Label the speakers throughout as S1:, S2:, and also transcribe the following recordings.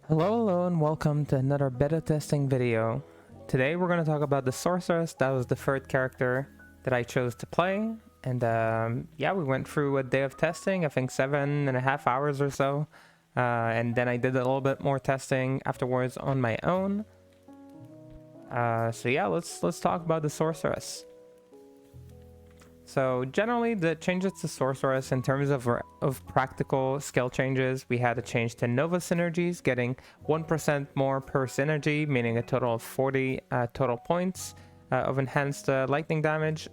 S1: Hello and welcome to another beta testing video. Today we're going to talk about the Sorceress. That was the third character that I chose to play. And yeah, we went through a day of testing, I think 7.5 hours or so. And then I did a little bit more testing afterwards on my own. So yeah, let's talk about the Sorceress. So generally the changes to Sorceress in terms of practical skill changes, we had a change to Nova synergies, getting 1% more per synergy, meaning a total of 40 total points of enhanced lightning damage.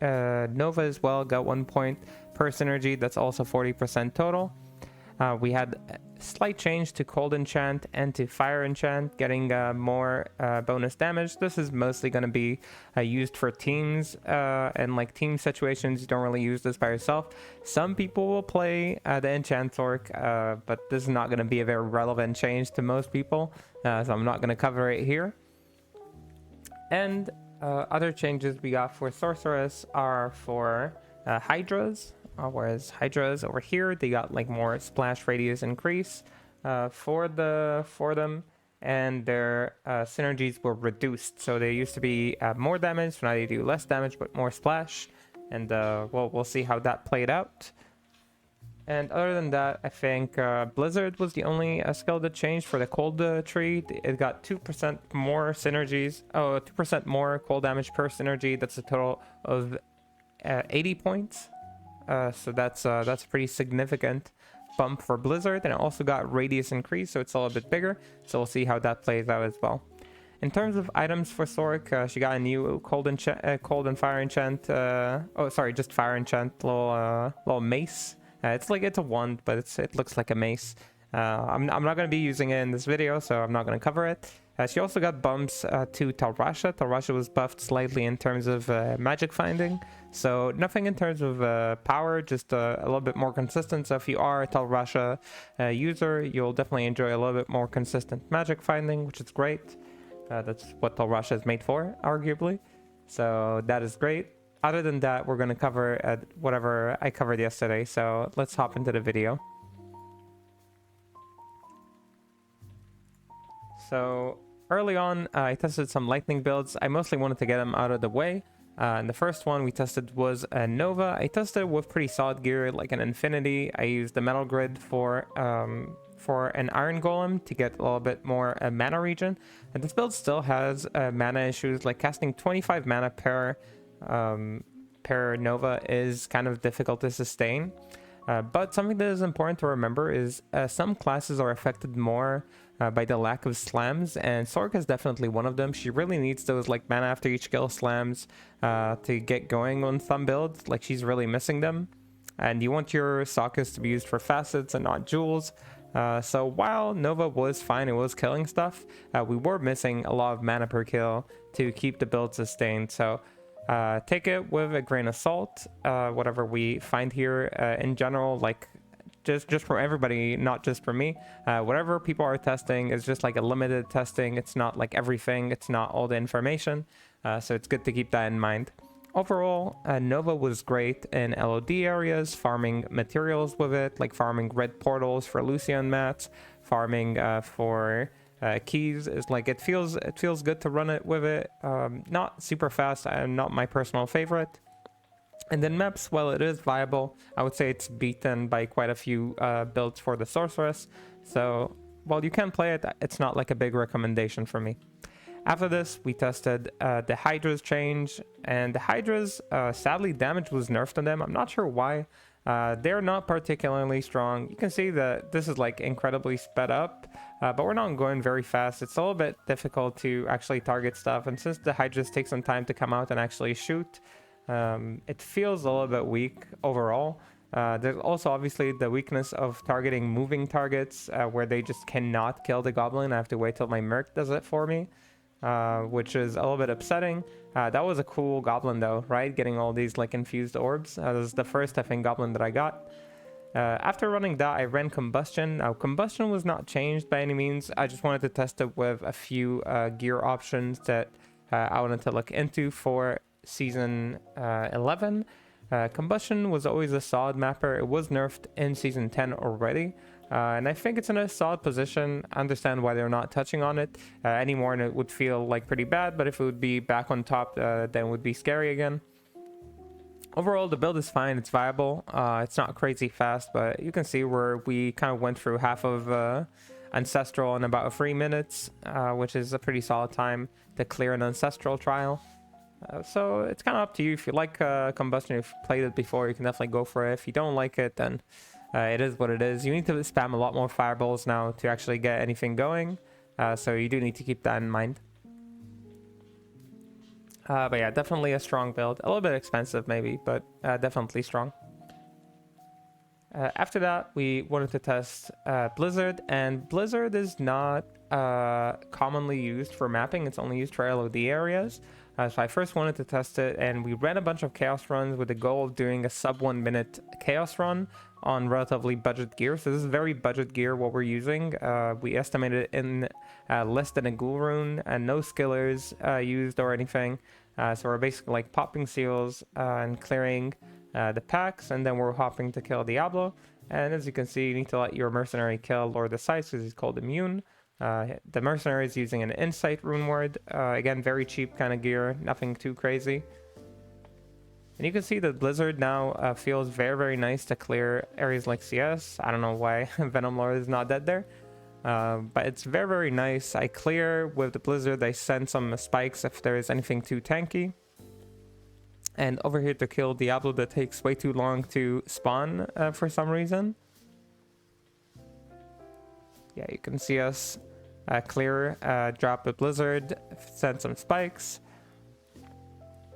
S1: Nova as well got 1 point per synergy, that's also 40% total. We had a slight change to Cold Enchant and to Fire Enchant, getting more bonus damage. This is mostly going to be used for teams and like team situations. You don't really use this by yourself. Some people will play the Enchant Sorc, but this is not going to be a very relevant change to most people, so I'm not going to cover it here. And other changes we got for Sorceress are for Hydras. Whereas Hydras over here, they got like more splash radius increase for them, and their synergies were reduced. So they used to be more damage, so now they do less damage but more splash. And we'll see how that played out. And other than that, I think Blizzard was the only skill that changed for the cold tree. It got 2% more synergies. Oh, 2% more cold damage per synergy. That's a total of 80 points. So that's a pretty significant bump for Blizzard, and it also got radius increase, so it's a little bit bigger. So we'll see how that plays out as well. In terms of items for Sorc, she got a new cold and fire enchant. Oh, sorry, just fire enchant. Little mace. It's a wand, but it looks like a mace. I'm not going to be using it in this video, so I'm not going to cover it. She also got bumps to Talrasha. Talrasha was buffed slightly in terms of magic finding. So nothing in terms of power, just a little bit more consistent. So if you are a Talrasha user, you'll definitely enjoy a little bit more consistent magic finding, which is great. That's what Talrasha is made for, arguably. So that is great. Other than that, we're going to cover whatever I covered yesterday. So let's hop into the video. So early on, I tested some lightning builds. I mostly wanted to get them out of the way. And the first one we tested was a Nova. I tested with pretty solid gear, like an Infinity. I used the Metal Grid for an Iron Golem to get a little bit more mana regen. And this build still has mana issues, like casting 25 mana per Nova is kind of difficult to sustain. But something that is important to remember is some classes are affected more by the lack of slams, and Sorc is definitely one of them. She really needs those like mana after each kill slams to get going on some builds. Like, she's really missing them, and you want your sockets to be used for facets and not jewels. So while Nova was fine, it was killing stuff, we were missing a lot of mana per kill to keep the build sustained. So take it with a grain of salt, whatever we find here in general, like just for everybody, not just for me. Whatever people are testing is just like a limited testing. It's not like everything, it's not all the information, so it's good to keep that in mind. Overall, Nova was great in LOD areas, farming materials with it, like farming red portals for Lucian mats, farming for keys. Is like it feels good to run it with it. Not super fast and not my personal favorite. And then maps, well, it is viable. I would say it's beaten by quite a few builds for the Sorceress. So while you can play it, it's not like a big recommendation for me. After this, we tested the Hydra's change, and the Hydra's, sadly, damage was nerfed on them. I'm not sure why. They're not particularly strong. You can see that this is like incredibly sped up, but we're not going very fast. It's a little bit difficult to actually target stuff, and since the Hydras take some time to come out and actually shoot, it feels a little bit weak overall. There's also obviously the weakness of targeting moving targets, where they just cannot kill the goblin. I have to wait till my Merc does it for me, which is a little bit upsetting. That was a cool goblin though, right? Getting all these like infused orbs. That was the first, I think, goblin that I got. After running that, I ran Combustion. Now, Combustion was not changed by any means. I just wanted to test it with a few gear options that I wanted to look into for Season 11. Combustion was always a solid mapper. It was nerfed in Season 10 already. And I think it's in a solid position. I understand why they're not touching on it anymore, and it would feel like pretty bad, but if it would be back on top, then it would be scary again. Overall, the build is fine, it's viable. It's not crazy fast, but you can see where we kind of went through half of Ancestral in about 3 minutes, which is a pretty solid time to clear an Ancestral trial. So it's kind of up to you. If you like Combustion, if you've played it before, you can definitely go for it. If you don't like it, then it is what it is. You need to spam a lot more fireballs now to actually get anything going. So you do need to keep that in mind. But yeah, definitely a strong build. A little bit expensive maybe, but definitely strong. After that, we wanted to test Blizzard, and Blizzard is not commonly used for mapping. It's only used for LOD areas. So I first wanted to test it, and we ran a bunch of chaos runs with the goal of doing a sub 1 minute chaos run on relatively budget gear. So this is very budget gear what we're using. We estimated it in less than a ghoul rune and no skillers used or anything. So we're basically like popping seals and clearing the packs, and then we're hopping to kill Diablo. And as you can see, you need to let your mercenary kill Lord of Sights because he's called immune. The mercenary is using an insight rune ward. Again, very cheap kind of gear, nothing too crazy. And you can see that Blizzard now feels very, very nice to clear areas like CS. I don't know why Venom Lord is not dead there. But it's very, very nice. I clear with the Blizzard. I send some spikes if there is anything too tanky. And over here to kill Diablo, that takes way too long to spawn for some reason. Yeah, you can see us clear, drop the Blizzard, send some spikes,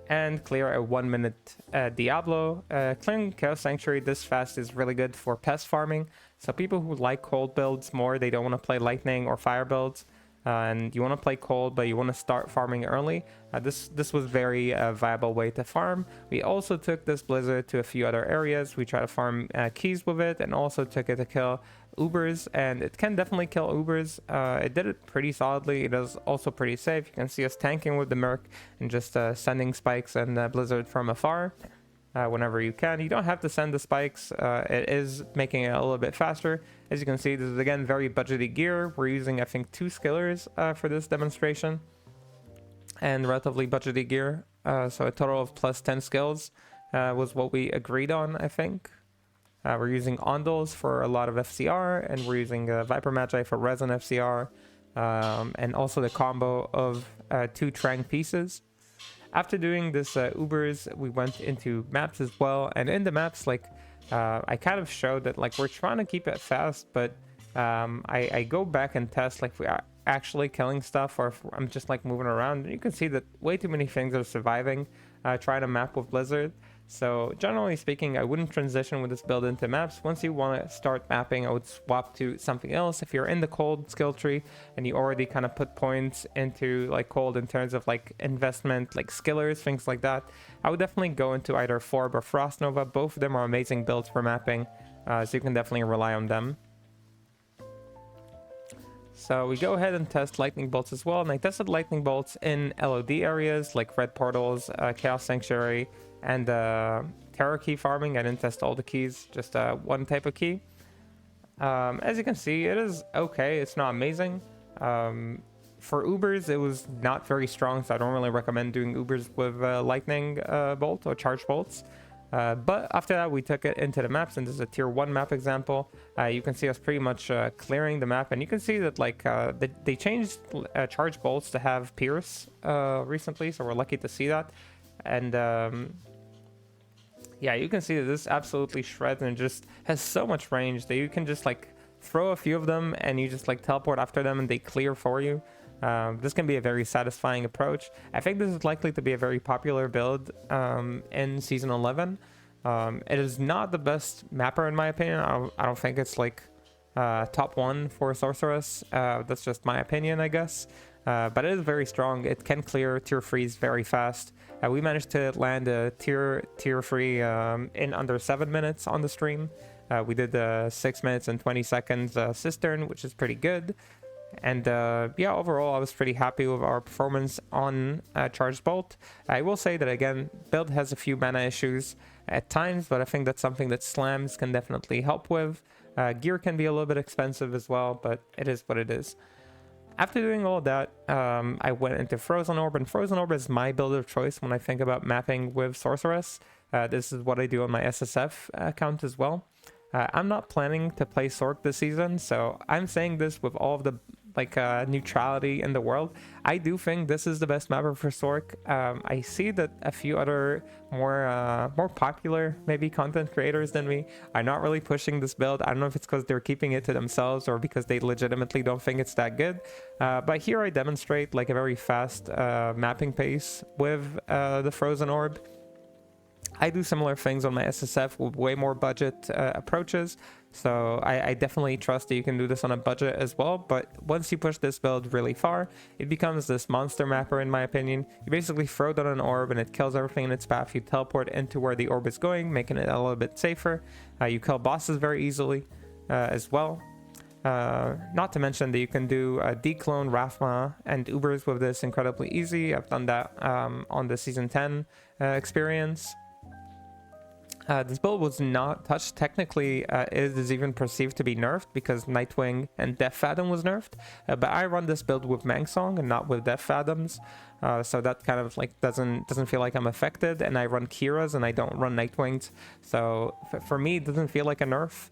S1: and clear a 1 minute Diablo. Clearing Chaos Sanctuary this fast is really good for pest farming. So people who like cold builds more, they don't want to play lightning or fire builds, and you want to play cold, but you want to start farming early. This was very viable way to farm. We also took this Blizzard to a few other areas. We tried to farm keys with it, and also took it to kill Ubers, and it can definitely kill Ubers. It did it pretty solidly. It is also pretty safe. You can see us tanking with the Merc and just sending spikes and Blizzard from afar whenever you can. You don't have to send the spikes. It is making it a little bit faster. As you can see, this is again very budgety gear. We're using, I think, 2 skillers for this demonstration, and relatively budgety gear. So a total of plus 10 skills was what we agreed on, I think. We're using Ondals for a lot of FCR, and we're using Viper Magi for Resin FCR, and also the combo of 2 Trang pieces. After doing this Ubers, we went into maps as well, and in the maps, like, I kind of showed that, like, we're trying to keep it fast, but I go back and test, like, if we are actually killing stuff, or if I'm just, like, moving around. And you can see that way too many things are surviving trying to map with Blizzard. So generally speaking, I wouldn't transition with this build into maps. Once you want to start mapping, I would swap to something else. If you're in the cold skill tree and you already kind of put points into like cold in terms of like investment, like skillers, things like that, I would definitely go into either Forb or Frost Nova. Both of them are amazing builds for mapping, so you can definitely rely on them. So we go ahead and test lightning bolts as well, and I tested lightning bolts in LOD areas like red portals, Chaos Sanctuary, and Terror key farming. I didn't test all the keys, just one type of key. As you can see, it is okay. It's not amazing. For Ubers, it was not very strong, so I don't really recommend doing Ubers with lightning bolt or charge bolts. But after that, we took it into the maps, and this is a tier 1 map example. You can see us pretty much clearing the map, and you can see that like they changed charge bolts to have pierce recently, so we're lucky to see that. And yeah, you can see that this absolutely shreds and just has so much range that you can just like throw a few of them and you just like teleport after them and they clear for you. This can be a very satisfying approach. I think this is likely to be a very popular build in Season 11. It is not the best mapper in my opinion. I don't think it's like top 1 for Sorceress. That's just my opinion, I guess. But it is very strong. It can clear tier 3s very fast. We managed to land a tier 3 in under 7 minutes on the stream. We did 6 minutes and 20 seconds Cistern, which is pretty good. And yeah, overall I was pretty happy with our performance on Charged Bolt. I will say that again, build has a few mana issues at times, but I think that's something that slams can definitely help with. Gear can be a little bit expensive as well, but it is what it is. After doing all that, I went into Frozen Orb, and Frozen Orb is my build of choice when I think about mapping with Sorceress. This is what I do on my SSF account as well. I'm not planning to play Sorc this season, so I'm saying this with all of the neutrality in the world. I do think this is the best mapper for Sorc. I see that a few other more popular maybe content creators than me are not really pushing this build. I don't know if it's because they're keeping it to themselves or because they legitimately don't think it's that good. But here I demonstrate like a very fast mapping pace with the Frozen Orb. I do similar things on my SSF with way more budget approaches, so I definitely trust that you can do this on a budget as well. But once you push this build really far, it becomes this monster mapper in my opinion. You basically throw down an orb and it kills everything in its path. You teleport into where the orb is going, making it a little bit safer. You kill bosses very easily as well. Not to mention that you can do declone, Rathma, and Ubers with this incredibly easy. I've done that on the Season 10 experience. This build was not touched. Technically, it is even perceived to be nerfed because Nightwing and Death Fathom was nerfed. But I run this build with Mangsong and not with Death Fathoms. So that kind of like doesn't feel like I'm affected. And I run Kira's and I don't run Nightwings. So for me, it doesn't feel like a nerf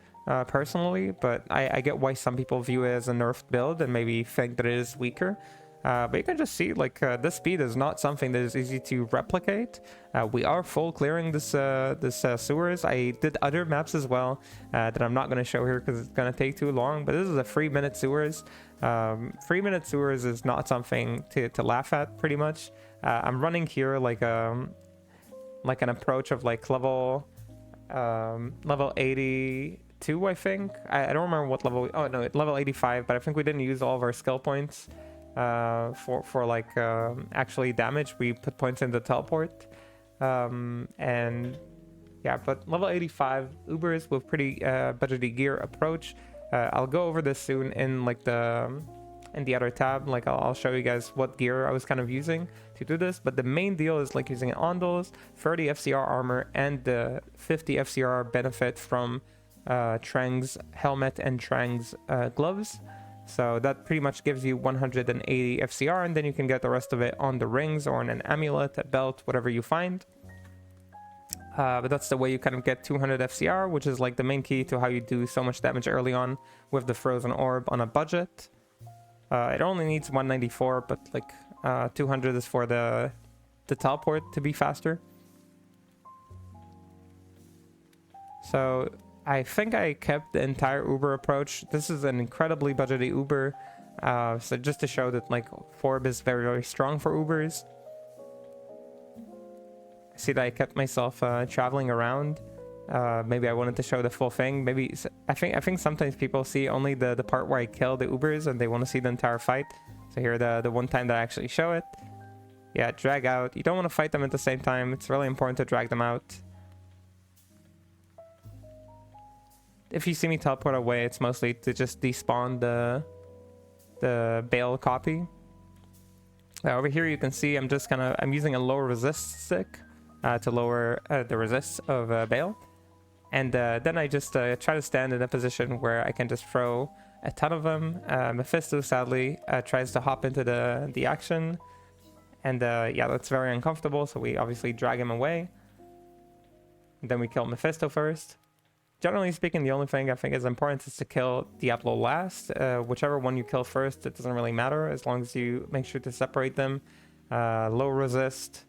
S1: personally. But I get why some people view it as a nerfed build and maybe think that it is weaker. But you can just see like this speed is not something that is easy to replicate. We are full clearing this sewers. I did other maps as well that I'm not going to show here because it's going to take too long, but this is a 3-minute sewers. 3-minute sewers is not something to laugh at pretty much. I'm running here like an approach of like level 82, I think. I don't remember what level. Oh no, level 85, but I think we didn't use all of our skill points for like actually damage. We put points in the teleport, and yeah, but level 85 Ubers with pretty budgety gear approach. I'll go over this soon in like in the other tab. Like I'll show you guys what gear I was kind of using to do this, but the main deal is like using Ondos, 30 FCR armor, and the 50 FCR benefit from Trang's helmet and Trang's gloves. So that pretty much gives you 180 FCR, and then you can get the rest of it on the rings or on an amulet, a belt, whatever you find. But that's the way you kind of get 200 FCR, which is like the main key to how you do so much damage early on with the Frozen Orb on a budget. It only needs 194, but like 200 is for the teleport to be faster. So I think I kept the entire Uber approach. This is an incredibly budgety Uber. So just to show that like Forb is very, very strong for Ubers. See that I kept myself traveling around. Maybe I wanted to show the full thing. Maybe I think sometimes people see only the part where I kill the Ubers and they want to see the entire fight. So here the one time that I actually show it. Yeah, drag out. You don't want to fight them at the same time. It's really important to drag them out. If you see me teleport away, it's mostly to just despawn the Bale copy. Over here you can see I'm using a lower resist stick to lower the resists of Bale. And then I just try to stand in a position where I can just throw a ton of them. Mephisto sadly tries to hop into the action. And yeah, that's very uncomfortable, so we obviously drag him away. And then we kill Mephisto first. Generally speaking, the only thing I think is important is to kill Diablo last. Whichever one you kill first, it doesn't really matter as long as you make sure to separate them. Low resist,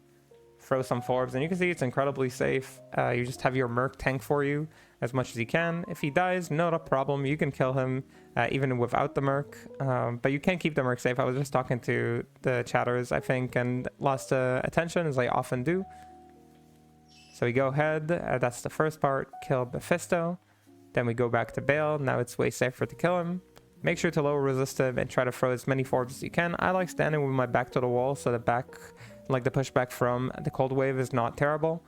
S1: throw some Forbs, and you can see it's incredibly safe. You just have your Merc tank for you as much as you can. If he dies, not a problem. You can kill him even without the Merc, but you can't keep the Merc safe. I was just talking to the chatters, I think, and lost attention as I often do. So we go ahead, that's the first part, kill Mephisto. Then we go back to Bale, now it's way safer to kill him. Make sure to low resist him and try to throw as many Forbs as you can. I like standing with my back to the wall, so the pushback from the cold wave is not terrible.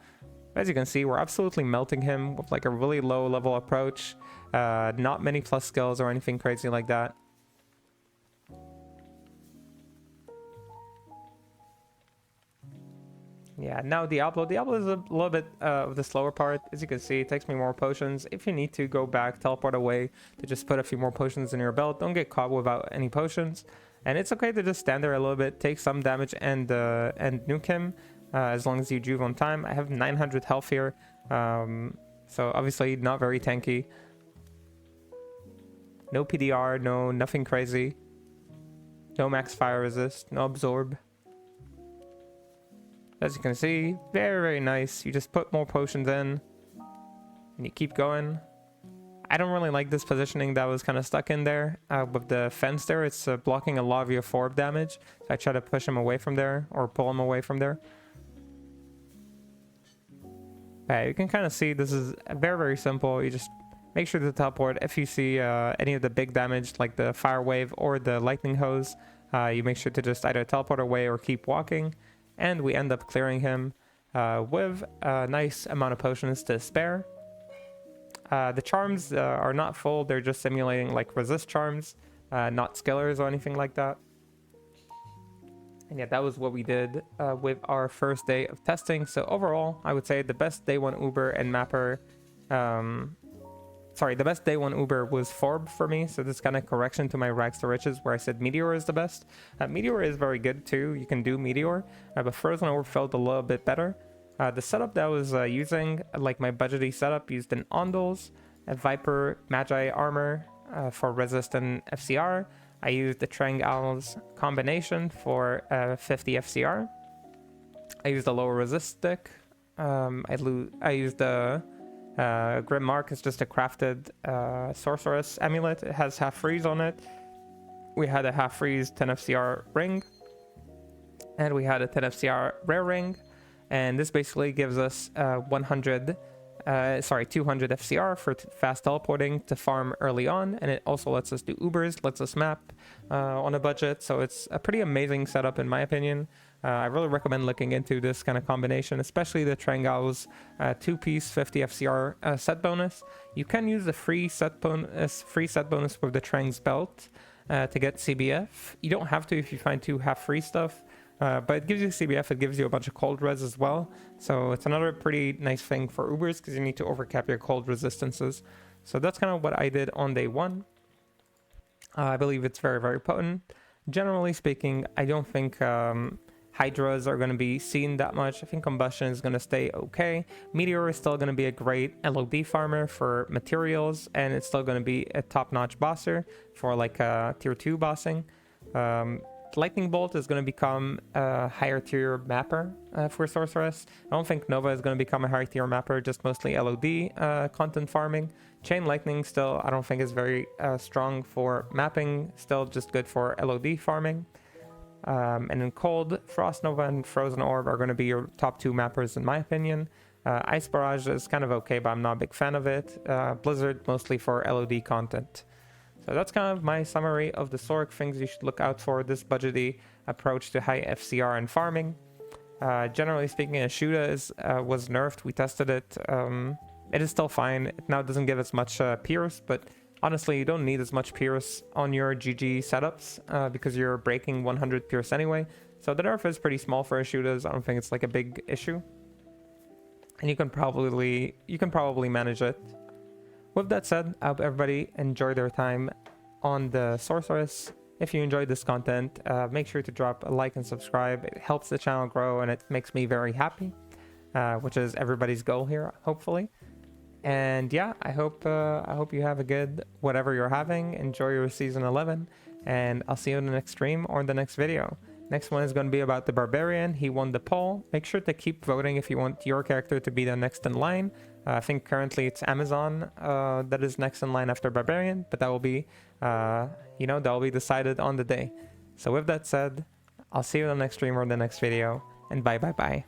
S1: As you can see, we're absolutely melting him with like a really low level approach. Not many plus skills or anything crazy like that. Yeah, now Diablo. Diablo is a little bit of the slower part. As you can see, it takes me more potions. If you need to go back, teleport away to just put a few more potions in your belt. Don't get caught without any potions. And it's okay to just stand there a little bit, take some damage, and nuke him as long as you juve on time. I have 900 health here, so obviously not very tanky. No PDR, no nothing crazy. No max fire resist, no absorb. As you can see, very, very nice. You just put more potions in and you keep going. I don't really like this positioning that was kind of stuck in there with the fence there. It's blocking a lot of your Forb damage. So I try to push him away from there or pull him away from there. You can kind of see this is very, very simple. You just make sure to teleport. If you see any of the big damage like the fire wave or the lightning hose, you make sure to just either teleport away or keep walking. And we end up clearing him with a nice amount of potions to spare. The charms are not full. They're just simulating like resist charms, not skillers or anything like that. And yeah, that was what we did with our first day of testing. So overall, I would say the best day one Uber and mapper... the best day one Uber was Forb for me. So this kind of correction to my rags to riches where I said Meteor is the best. Meteor is very good too. You can do Meteor, but Frozen Orb felt a little bit better. The setup that I was using, like my budgety setup, used an Ondals, a Viper Magi armor for resist and FCR. I used the Triangle's combination for 50 FCR. I used a lower resist stick. I used the Grim Mark. Is just a crafted Sorceress amulet. It has half freeze on it. We had a half freeze 10 FCR ring, and we had a 10 FCR rare ring, and this basically gives us 200 FCR for fast teleporting to farm early on, and it also lets us do Ubers, lets us map on a budget. So it's a pretty amazing setup in my opinion. I really recommend looking into this kind of combination, especially the Triangle's 2-piece 50 FCR set bonus. You can use the free set bonus with the Trang's belt to get CBF. You don't have to if you find 2 half free stuff. But it gives you CBF, it gives you a bunch of cold res as well. So it's another pretty nice thing for Ubers because you need to overcap your cold resistances. So that's kind of what I did on day 1. I believe it's very, very potent. Generally speaking, I don't think Hydras are going to be seen that much. I think Combustion is going to stay okay. Meteor is still going to be a great LOD farmer for materials, and it's still going to be a top-notch bosser for like tier 2 bossing. Lightning Bolt is going to become a higher tier mapper for Sorceress. I don't think Nova is going to become a higher tier mapper, just mostly LOD content farming. Chain Lightning still I don't think is very strong for mapping, still just good for LOD farming. And then Cold, Frost Nova, and Frozen Orb are going to be your top 2 mappers in my opinion. Ice Barrage is kind of okay, but I'm not a big fan of it. Blizzard mostly for LOD content. So that's kind of my summary of the Sorc, things you should look out for, this budgety approach to high FCR and farming. Generally speaking, Ashuda was nerfed. We tested it. It is still fine. It now doesn't give as much Pierce, but honestly, you don't need as much Pierce on your GG setups because you're breaking 100 Pierce anyway. So the nerf is pretty small for Ashudas. I don't think it's like a big issue. And you can probably manage it. With that said, I hope everybody enjoyed their time on the Sorceress. If you enjoyed this content, make sure to drop a like and subscribe. It helps the channel grow and it makes me very happy, which is everybody's goal here, hopefully. And yeah, I hope you have a good whatever you're having. Enjoy your season 11, and I'll see you in the next stream or in the next video. Next one is going to be about the Barbarian. He won the poll. Make sure to keep voting if you want your character to be the next in line. I think currently it's Amazon that is next in line after Barbarian, but that will be, that will be decided on the day. So with that said, I'll see you in the next stream or the next video, and bye.